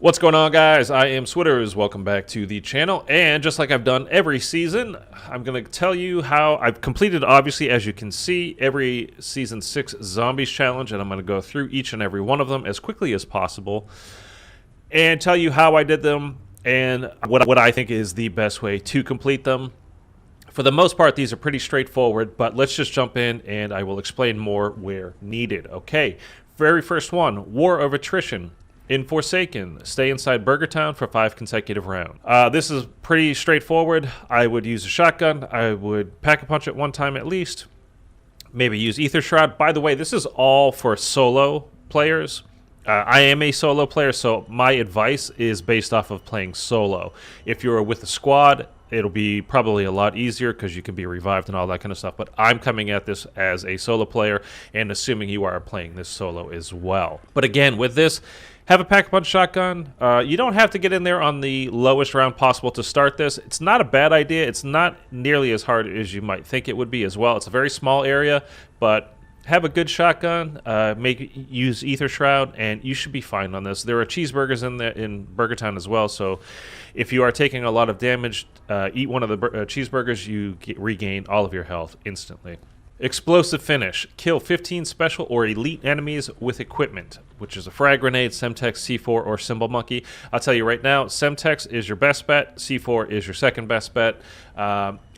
What's going on, guys? I am Switters. Welcome back to the channel. And just like I've done every season, I'm going to tell you how I've completed, obviously, as you can see, every Season 6 Zombies Challenge. And I'm going to go through each and every one of them as quickly as possible and tell you how I did them and what I think is the best way to complete them. For the most part, these are pretty straightforward, but let's just jump in and I will explain more where needed. Okay, very first one, War of Attrition. In Forsaken, stay inside Burger Town for 5 consecutive rounds. This is pretty straightforward. I would use a shotgun. I would pack-a-punch it one time at least. Maybe use Ether Shroud. By the way, this is all for solo players. I am a solo player, so my advice is based off of playing solo. If you're with a squad, it'll be probably a lot easier because you can be revived and all that kind of stuff. But I'm coming at this as a solo player and assuming you are playing this solo as well. But again, with this, have a pack-a-punch shotgun. You don't have to get in there on the lowest round possible to start this. It's not a bad idea. It's not nearly as hard as you might think it would be as well. It's a very small area, but have a good shotgun. Use Ether Shroud, and you should be fine on this. There are cheeseburgers in Burger Town as well, so if you are taking a lot of damage, eat one of the cheeseburgers, you regain all of your health instantly. Explosive Finish. Kill 15 special or elite enemies with equipment, which is a frag grenade, Semtex, C4, or Symbol Monkey. I'll tell you right now, Semtex is your best bet, C4 is your second best bet,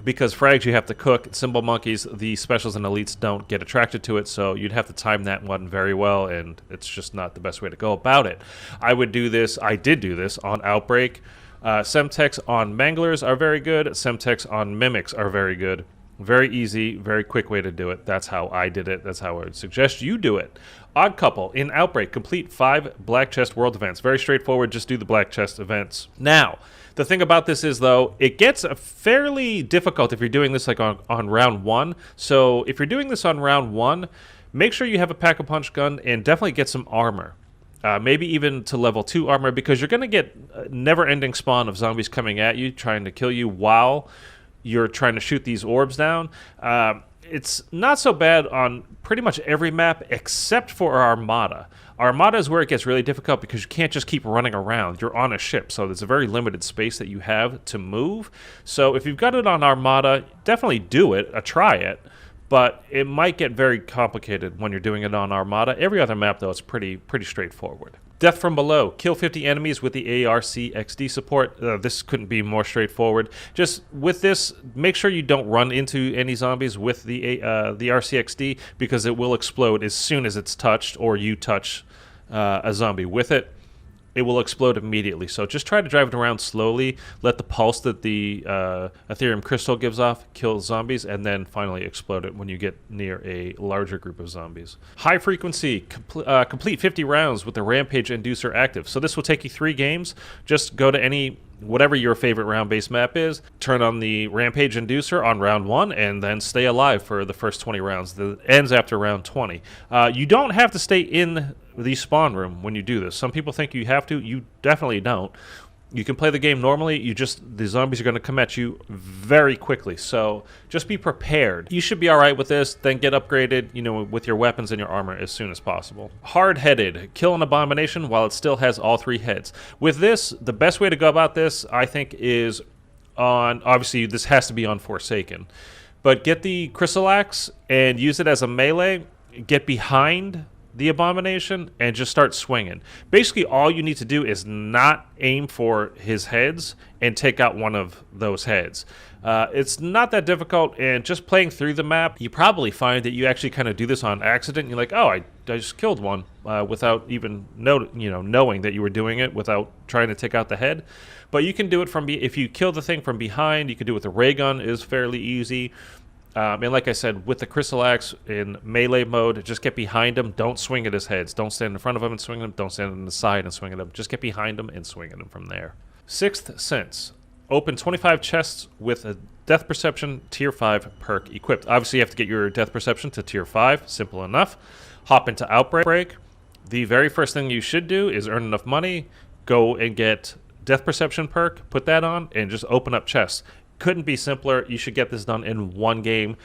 because frags you have to cook, Symbol Monkeys, the specials and elites don't get attracted to it, so you'd have to time that one very well, and it's just not the best way to go about it. I did do this on Outbreak. Semtex on Manglers are very good, Semtex on Mimics are very good. Very easy, very quick way to do it. That's how I did it. That's how I would suggest you do it. Odd Couple. In Outbreak, complete 5 Black Chest World events. Very straightforward. Just do the Black Chest events. Now, the thing about this is, though, it gets fairly difficult if you're doing this like on round 1. So if you're doing this on round 1, make sure you have a pack-a-punch gun and definitely get some armor. Maybe even to level 2 armor, because you're going to get a never-ending spawn of zombies coming at you, trying to kill you while you're trying to shoot these orbs down. It's not so bad on pretty much every map except for Armada. Armada is where it gets really difficult because you can't just keep running around. You're on a ship, so there's a very limited space that you have to move. So if you've got it on Armada, definitely do it, try it. But it might get very complicated when you're doing it on Armada. Every other map, though, is pretty straightforward. Death from Below. Kill 50 enemies with the ARCXD support. This couldn't be more straightforward. Just with this, make sure you don't run into any zombies with the RCXD, because it will explode as soon as it's touched or you touch a zombie with it. It will explode immediately. So just try to drive it around slowly. Let the pulse that the Ethereum crystal gives off kill zombies, and then finally explode it when you get near a larger group of zombies. High Frequency. Complete 50 rounds with the Rampage Inducer active. So this will take you 3 games. Just go to whatever your favorite round-based map is, turn on the Rampage Inducer on round 1, and then stay alive for the first 20 rounds. That ends after round 20. You don't have to stay in the spawn room when you do this. Some people think you have to. You definitely don't. You can play the game normally. The zombies are going to come at you very quickly, so just be prepared. You should be all right with this. Then get upgraded, with your weapons and your armor as soon as possible. Hard-headed. Kill an abomination while it still has all 3 heads. With this, the best way to go about this, I think, is obviously this has to be on Forsaken, but get the Chrysalax and use it as a melee. Get behind the abomination and just start swinging. Basically, all you need to do is not aim for his heads and take out one of those heads. It's not that difficult, and just playing through the map, you probably find that you actually kind of do this on accident. You're like, oh, I just killed one without even knowing that you were doing it, without trying to take out the head. But you can do it if you kill the thing from behind. You can do it with a ray gun. Is fairly easy. And like I said, with the Chrysalax in melee mode, just get behind him. Don't swing at his heads. Don't stand in front of him and swing at him. Don't stand on the side and swing at him. Just get behind him and swing at him from there. Sixth Sense. Open 25 chests with a Death Perception Tier 5 perk equipped. Obviously, you have to get your Death Perception to Tier 5. Simple enough. Hop into Outbreak. The very first thing you should do is earn enough money. Go and get Death Perception perk. Put that on and just open up chests. Couldn't be simpler. You should get this done in 1 game.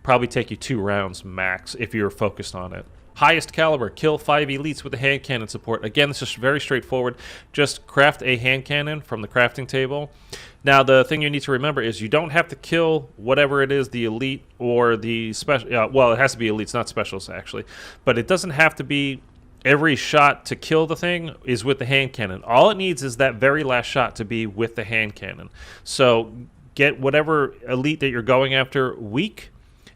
Probably take you 2 rounds max if you're focused on it. Highest caliber, kill 5 elites with the hand cannon support. Again, this is very straightforward. Just craft a hand cannon from the crafting table. Now, the thing you need to remember is you don't have to kill whatever it is, the elite or the special. Well, it has to be elites, not specials, actually. But it doesn't have to be every shot to kill the thing is with the hand cannon. All it needs is that very last shot to be with the hand cannon. So get whatever elite that you're going after weak.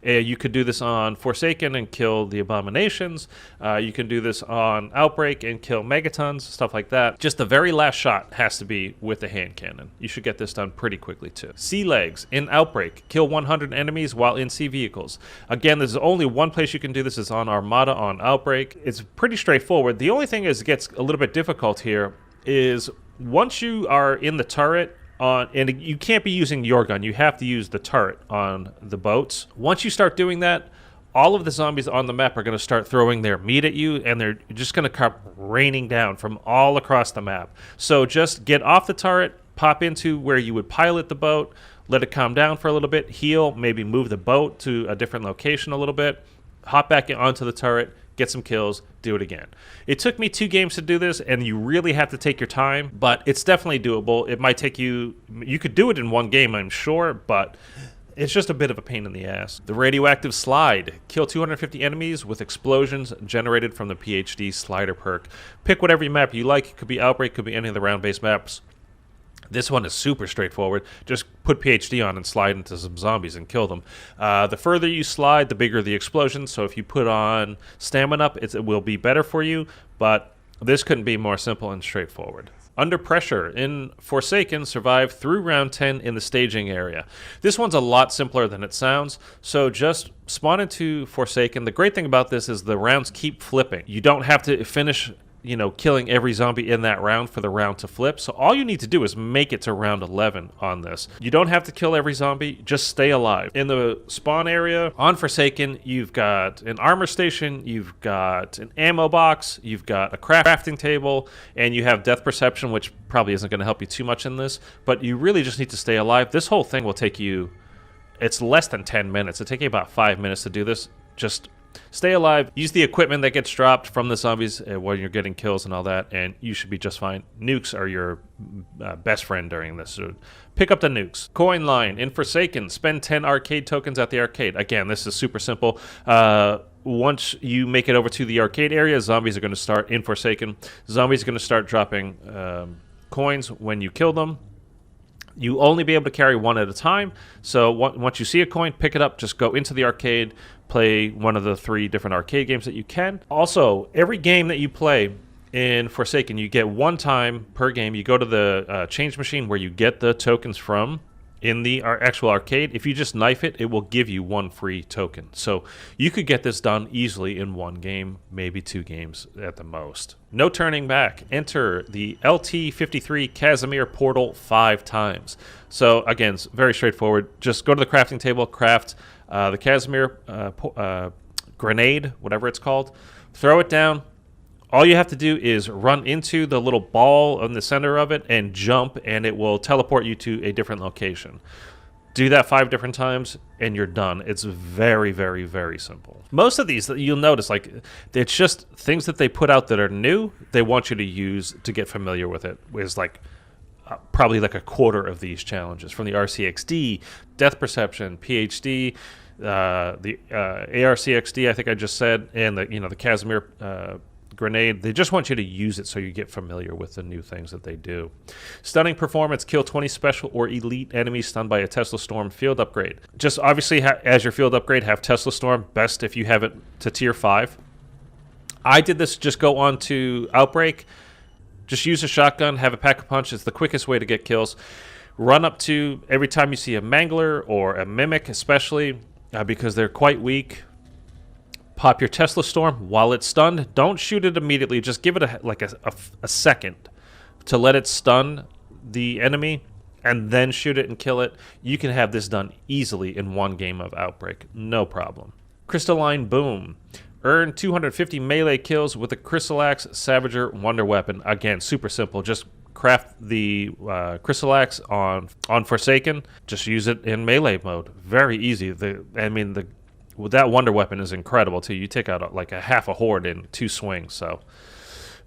You could do this on Forsaken and kill the Abominations. You can do this on Outbreak and kill Megatons, stuff like that. Just the very last shot has to be with the hand cannon. You should get this done pretty quickly too. Sea Legs in Outbreak. Kill 100 enemies while in sea vehicles. Again, there's only one place you can do this is on Armada on Outbreak. It's pretty straightforward. The only thing is it gets a little bit difficult here is once you are in the turret, and you can't be using your gun. You have to use the turret on the boats. Once you start doing that, all of the zombies on the map are going to start throwing their meat at you, and they're just going to come raining down from all across the map. So just get off the turret, pop into where you would pilot the boat, let it calm down for a little bit, heal, maybe move the boat to a different location a little bit, hop back onto the turret, get some kills, do it again. It took me 2 games to do this, and you really have to take your time, but it's definitely doable. It might take you could do it in 1 game, I'm sure, but it's just a bit of a pain in the ass. The Radioactive Slide. Kill 250 enemies with explosions generated from the PhD slider perk. Pick whatever map you like. It could be Outbreak, could be any of the round-based maps. This one is super straightforward. Just put PhD on and slide into some zombies and kill them. The further you slide, the bigger the explosion. So if you put on Stamina up, it will be better for you. But this couldn't be more simple and straightforward. Under Pressure in Forsaken, survive through round 10 in the staging area. This one's a lot simpler than it sounds. So just spawn into Forsaken. The great thing about this is the rounds keep flipping. You don't have to finish killing every zombie in that round for the round to flip. So all you need to do is make it to round 11 on this. You don't have to kill every zombie, just stay alive. In the spawn area on Forsaken, you've got an armor station, you've got an ammo box, you've got a crafting table, and you have death perception, which probably isn't going to help you too much in this, but you really just need to stay alive. This whole thing will take you, it's less than 10 minutes. It'll take you about 5 minutes to do this. Just stay alive, use the equipment that gets dropped from the zombies while you're getting kills and all that, and you should be just fine. Nukes are your best friend during this, so pick up the nukes. Coin line in Forsaken, spend 10 arcade tokens at the arcade. Again, this is super simple. Once you make it over to the arcade area, zombies are going to start in Forsaken. Zombies are going to start dropping coins when you kill them. You only be able to carry 1 at a time, so once you see a coin, pick it up, just go into the arcade, play one of the 3 different arcade games that you can. Also, every game that you play in Forsaken, you get 1 time per game. You go to the change machine where you get the tokens from in the actual arcade. If you just knife it, it will give you 1 free token. So you could get this done easily in 1 game, maybe 2 games at the most. No turning back. Enter the LT53 Casimir portal 5 times. So again, it's very straightforward. Just go to the crafting table, craft the Casimir grenade, whatever it's called. Throw it down. All you have to do is run into the little ball in the center of it and jump, and it will teleport you to a different location. Do that 5 different times, and you're done. It's very, very, very simple. Most of these, you'll notice, like, it's just things that they put out that are new, they want you to use to get familiar with it. It's like probably like a quarter of these challenges, from the RCXD, Death Perception, PhD, the ARCXD, I think I just said, and the Casimir grenade. They just want you to use it so you get familiar with the new things that they do. Stunning Performance, kill 20 special or elite enemies stunned by a Tesla Storm field upgrade. Just obviously, as your field upgrade, have Tesla Storm, best if you have it to tier 5. I did this, just go on to Outbreak, just use a shotgun, have a Pack-a-Punch. It's the quickest way to get kills. Run up to, every time you see a Mangler or a Mimic especially, because they're quite weak, pop your Tesla Storm while it's stunned. Don't shoot it immediately. Just give it a second to let it stun the enemy, and then shoot it and kill it. You can have this done easily in 1 game of Outbreak. No problem. Crystalline Boom. Earn 250 melee kills with the Chrysalax Savager Wonder Weapon. Again, super simple. Just craft the Chrysalax on Forsaken. Just use it in melee mode. Very easy. The that wonder weapon is incredible too. You take out like a half a horde in 2 swings, so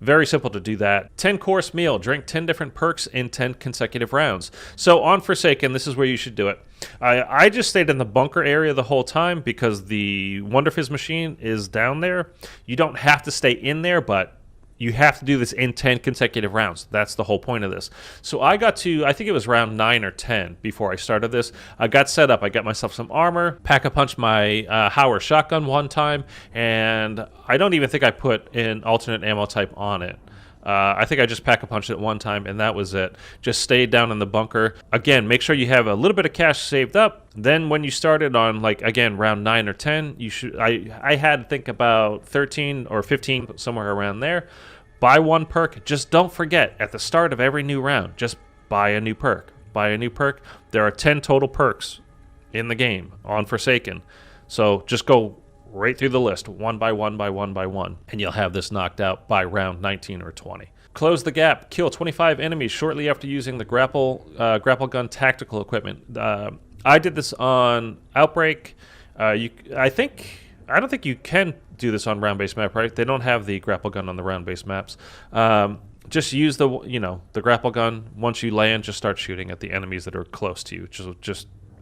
very simple to do that. 10-course meal. Drink 10 different perks in 10 consecutive rounds. So on Forsaken, this is where you should do it. I just stayed in the bunker area the whole time because the Wonder Fizz machine is down there. You don't have to stay in there, but you have to do this in 10 consecutive rounds. That's the whole point of this. So I got to, I think it was round 9 or 10 before I started this. I got set up. I got myself some armor, pack-a-punched my Howard shotgun one time, and I don't even think I put an alternate ammo type on it. I think I just pack-a-punched it one time, and that was it. Just stayed down in the bunker. Again, make sure you have a little bit of cash saved up. Then when you started on, like, again, round 9 or 10, you should. I had to think about 13 or 15, somewhere around there. Buy one perk. Just don't forget, at the start of every new round, just buy a new perk. Buy a new perk. There are 10 total perks in the game on Forsaken. So just go right through the list, one by one by one by one, and you'll have this knocked out by round 19 or 20. Close the gap. Kill 25 enemies shortly after using the grapple gun tactical equipment. I did this on Outbreak. I don't think you can do this on round-based map, right? They don't have the grapple gun on the round-based maps. Just use the grapple gun. Once you land, just start shooting at the enemies that are close to you.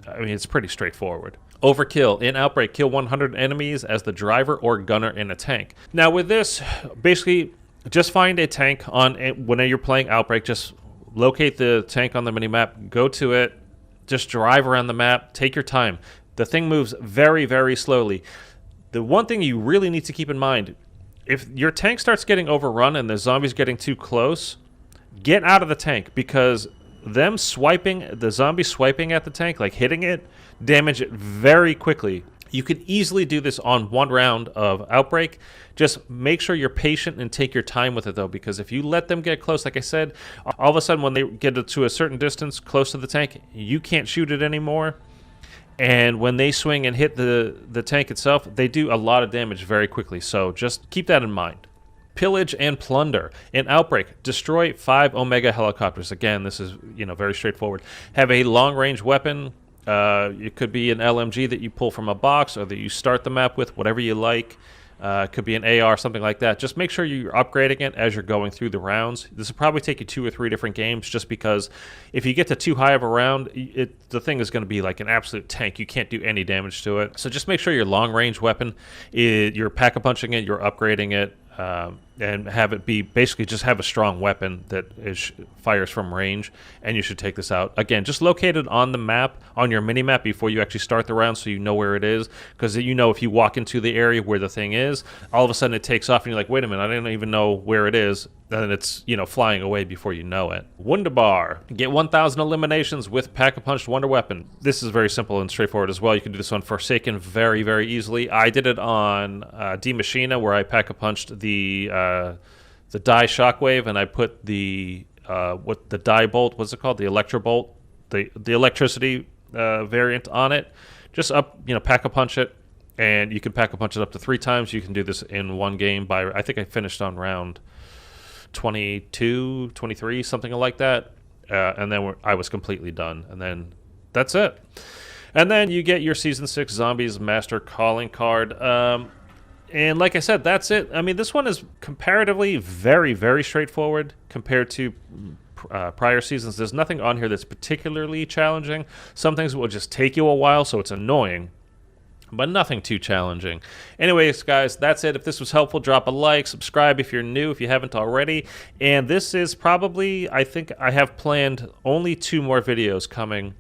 I mean, it's pretty straightforward. Overkill. In Outbreak, kill 100 enemies as the driver or gunner in a tank. Now with this, basically, just find a tank when you're playing Outbreak. Just locate the tank on the minimap, go to it, just drive around the map, take your time. The thing moves very, very slowly. The one thing you really need to keep in mind, if your tank starts getting overrun and the zombies getting too close, get out of the tank, because the zombies swiping at the tank, like hitting it, damage it very quickly. You could easily do this on one round of Outbreak. Just make sure you're patient and take your time with it, though, because if you let them get close, like I said, all of a sudden when they get to a certain distance close to the tank, you can't shoot it anymore. And when they swing and hit the tank itself, they do a lot of damage very quickly. So just keep that in mind. Pillage and Plunder. In Outbreak, destroy 5 Omega helicopters. Again, this is very straightforward. Have a long-range weapon. It could be an LMG that you pull from a box or that you start the map with, whatever you like. It could be an AR, something like that. Just make sure you're upgrading it as you're going through the rounds. This will probably take you 2 or 3 different games, just because if you get to too high of a round, the thing is going to be like an absolute tank. You can't do any damage to it. So just make sure your long-range weapon, you're pack-a-punching it, you're upgrading it, and have it be basically just have a strong weapon that fires from range, and you should take this out. Again, just locate it on the map, on your mini-map, before you actually start the round, so you know where it is, because if you walk into the area where the thing is, all of a sudden it takes off and you're like, wait a minute, I didn't even know where it is, and it's flying away before you know it. Wunderbar. Get 1,000 eliminations with Pack-a-Punch Wonder Weapon. This is very simple and straightforward as well. You can do this on Forsaken very, very easily. I did it on Maschine, where I Pack-a-Punched the die shockwave, and I put the die bolt, what's it called, the electro bolt, the electricity variant on it. Just pack-a-punch it, and you can pack-a-punch it up to 3 times. You can do this in one game. I think I finished on round 22, 23, something like that, and then I was completely done, and then that's it. And then you get your Season 6 Zombies Master Calling card. And like I said, that's it. I mean, this one is comparatively very, very straightforward compared to prior seasons. There's nothing on here that's particularly challenging. Some things will just take you a while, so it's annoying, but nothing too challenging. Anyways, guys, that's it. If this was helpful, drop a like, subscribe if you're new, if you haven't already. And this is probably, I think I have planned only 2 more videos coming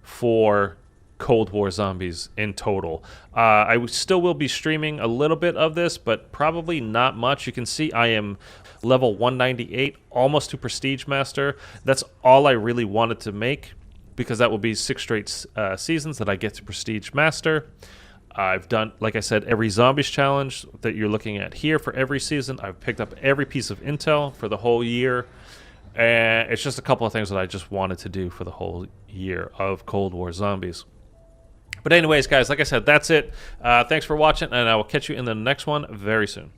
for Cold War Zombies in total. I still will be streaming a little bit of this, but probably not much. You can see I am level 198, almost to Prestige Master. That's all I really wanted to make, because that will be 6 straight seasons that I get to Prestige Master. I've done, like I said, every Zombies challenge that you're looking at here for every season. I've picked up every piece of intel for the whole year. And it's just a couple of things that I just wanted to do for the whole year of Cold War Zombies. But anyways, guys, like I said, that's it. Thanks for watching, and I will catch you in the next one very soon.